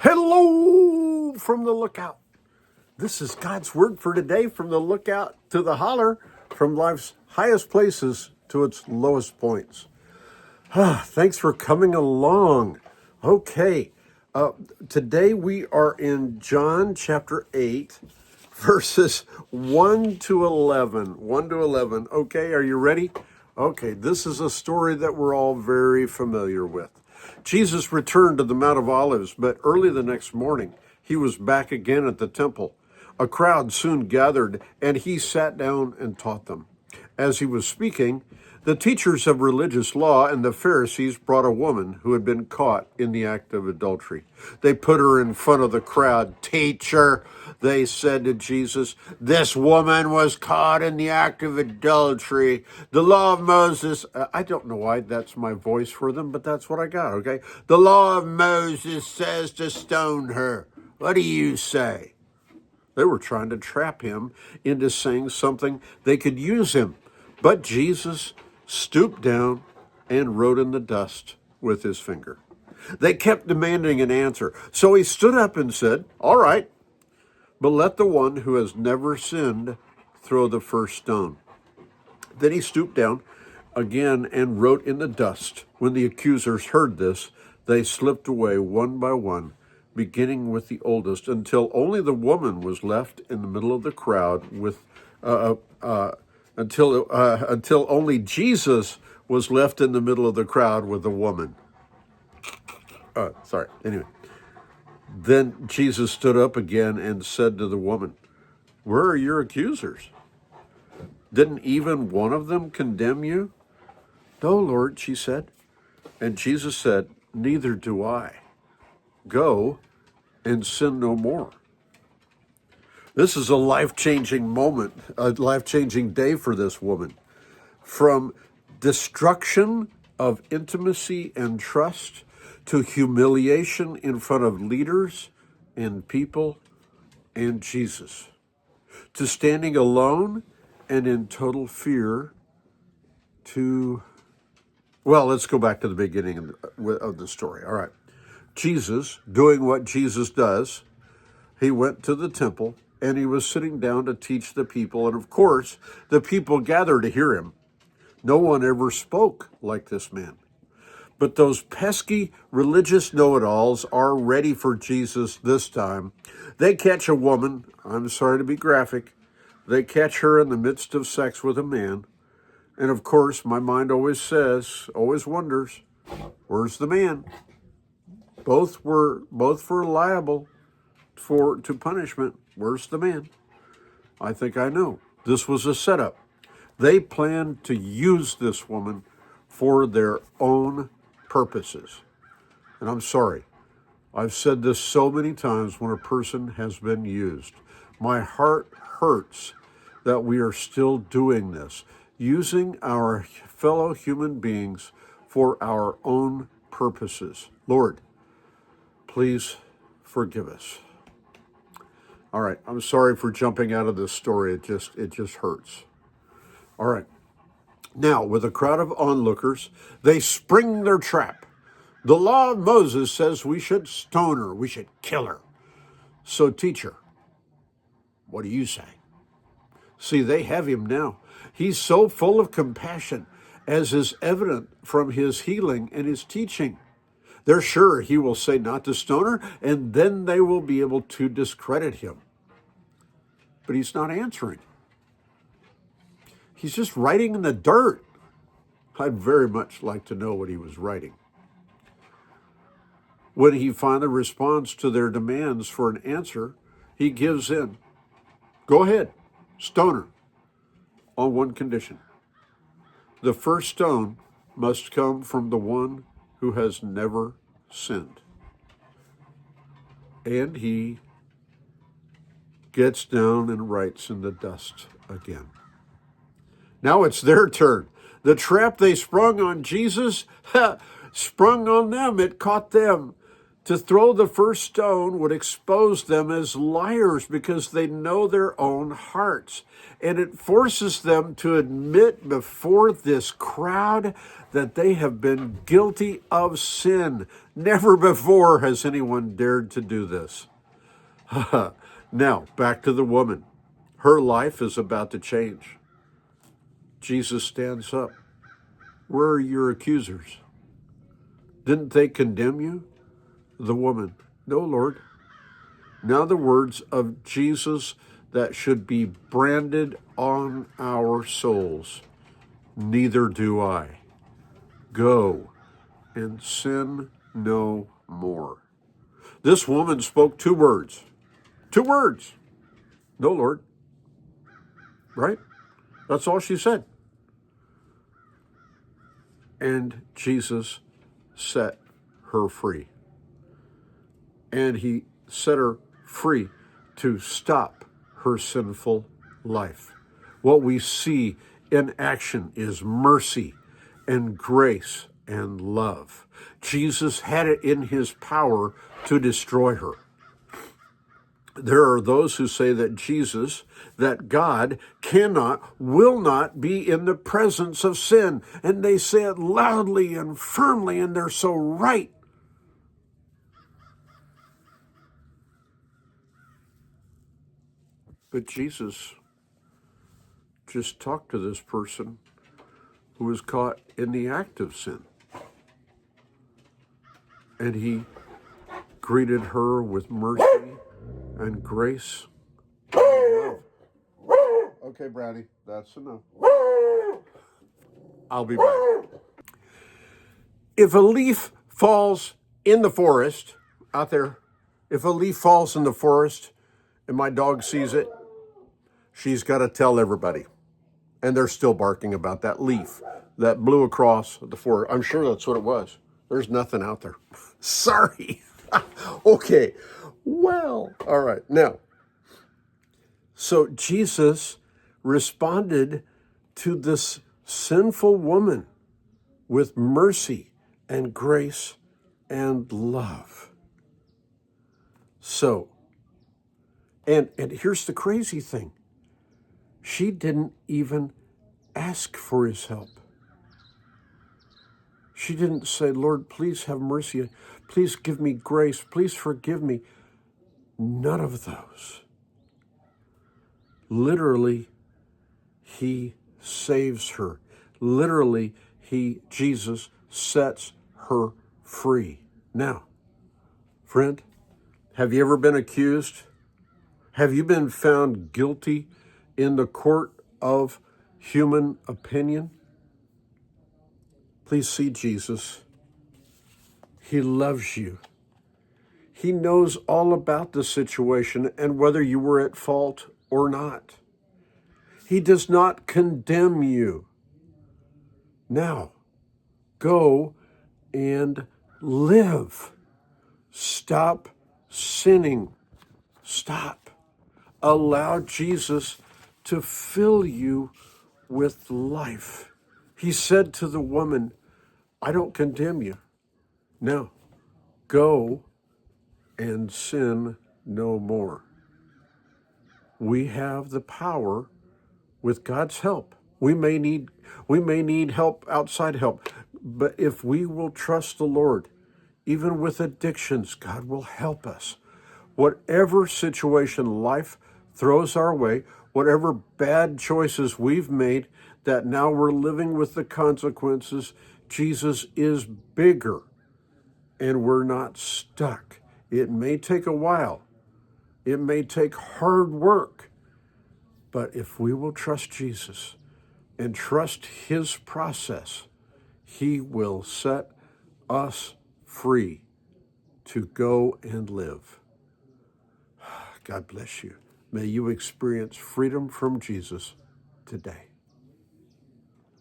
Hello from the lookout. This is God's word for today, from the lookout to the holler, from life's highest places to its lowest points. Thanks for coming along. Okay, today we are in John chapter 8, verses 1 to 11. 1 to 11. Okay, are you ready? Okay, this is a story that we're all very familiar with. Jesus returned to the Mount of Olives, but early the next morning, he was back again at the temple. A crowd soon gathered, and he sat down and taught them. As he was speaking, the teachers of religious law and the Pharisees brought a woman who had been caught in the act of adultery. They put her in front of the crowd. "Teacher," they said to Jesus, "this woman was caught in the act of adultery. The law of Moses," I don't know why that's my voice for them, but that's what I got, okay? "The law of Moses says to stone her. What do you say?" They were trying to trap him into saying something they could use him. But Jesus stooped down and wrote in the dust with his finger. They kept demanding an answer. So he stood up and said, "All right, but let the one who has never sinned throw the first stone." Then he stooped down again and wrote in the dust. When the accusers heard this, they slipped away one by one, beginning with the oldest, until only the woman was left in the middle of the crowd until only Jesus was left in the middle of the crowd with the woman. Anyway, then Jesus stood up again and said to the woman, "Where are your accusers? Didn't even one of them condemn you?" "No, Lord," she said. And Jesus said, "Neither do I. Go and sin no more." This is a life-changing moment, a life-changing day for this woman. From destruction of intimacy and trust to humiliation in front of leaders and people and Jesus, to standing alone and in total fear let's go back to the beginning of the story. All right. Jesus, doing what Jesus does, he went to the temple and he was sitting down to teach the people. And of course, the people gathered to hear him. No one ever spoke like this man. But those pesky religious know-it-alls are ready for Jesus this time. They catch a woman, I'm sorry to be graphic, they catch her in the midst of sex with a man. And of course, my mind always wonders, where's the man? Both were liable to punishment. Where's the man? I think I know. This was a setup. They planned to use this woman for their own purposes. And I'm sorry, I've said this so many times when a person has been used. My heart hurts that we are still doing this, using our fellow human beings for our own purposes. Lord, please forgive us. All right, I'm sorry for jumping out of this story. It just hurts. All right. Now, with a crowd of onlookers, they spring their trap. The law of Moses says we should stone her, we should kill her. So, teacher, what do you say? See, they have him now. He's so full of compassion, as is evident from his healing and his teaching. They're sure he will say not to stone her, and then they will be able to discredit him. But he's not answering. He's just writing in the dirt. I'd very much like to know what he was writing. When he finally responds to their demands for an answer, he gives in. Go ahead, stone her, on one condition. The first stone must come from the one who has never sinned. And he gets down and writes in the dust again. Now it's their turn. The trap they sprung on Jesus sprung on them. It caught them. To throw the first stone would expose them as liars because they know their own hearts. And it forces them to admit before this crowd that they have been guilty of sin. Never before has anyone dared to do this. Now, back to the woman. Her life is about to change. Jesus stands up. Where are your accusers? Didn't they condemn you? The woman, no, Lord. Now the words of Jesus that should be branded on our souls. Neither do I. Go and sin no more. This woman spoke two words. Two words. No, Lord. Right? That's all she said. And Jesus set her free. And he set her free to stop her sinful life. What we see in action is mercy and grace and love. Jesus had it in his power to destroy her. There are those who say that Jesus, that God cannot, will not be in the presence of sin. And they say it loudly and firmly, and they're so right. But Jesus just talked to this person who was caught in the act of sin. And he greeted her with mercy and grace and love. Okay, Brownie, that's enough. I'll be back. If a leaf falls in the forest, out there, if a leaf falls in the forest and my dog sees it, she's got to tell everybody. And they're still barking about that leaf that blew across the forest. I'm sure that's what it was. There's nothing out there. Sorry. Okay. Well, all right. Now, so Jesus responded to this sinful woman with mercy and grace and love. So, and here's the crazy thing. She didn't even ask for his help. She didn't say, Lord, please have mercy. Please give me grace. Please forgive me. None of those. Literally, he saves her. Literally, Jesus sets her free. Now, friend, have you ever been accused? Have you been found guilty in the court of human opinion? Please see Jesus. He loves you. He knows all about the situation and whether you were at fault or not. He does not condemn you. Now, go and live. Stop sinning. Stop. Allow Jesus to fill you with life. He said to the woman, I don't condemn you. Now, go and sin no more. We have the power with God's help. We may need help, outside help, but if we will trust the Lord, even with addictions, God will help us. Whatever situation life throws our way, whatever bad choices we've made that now we're living with the consequences, Jesus is bigger and we're not stuck. It may take a while. It may take hard work. But if we will trust Jesus and trust his process, he will set us free to go and live. God bless you. May you experience freedom from Jesus today.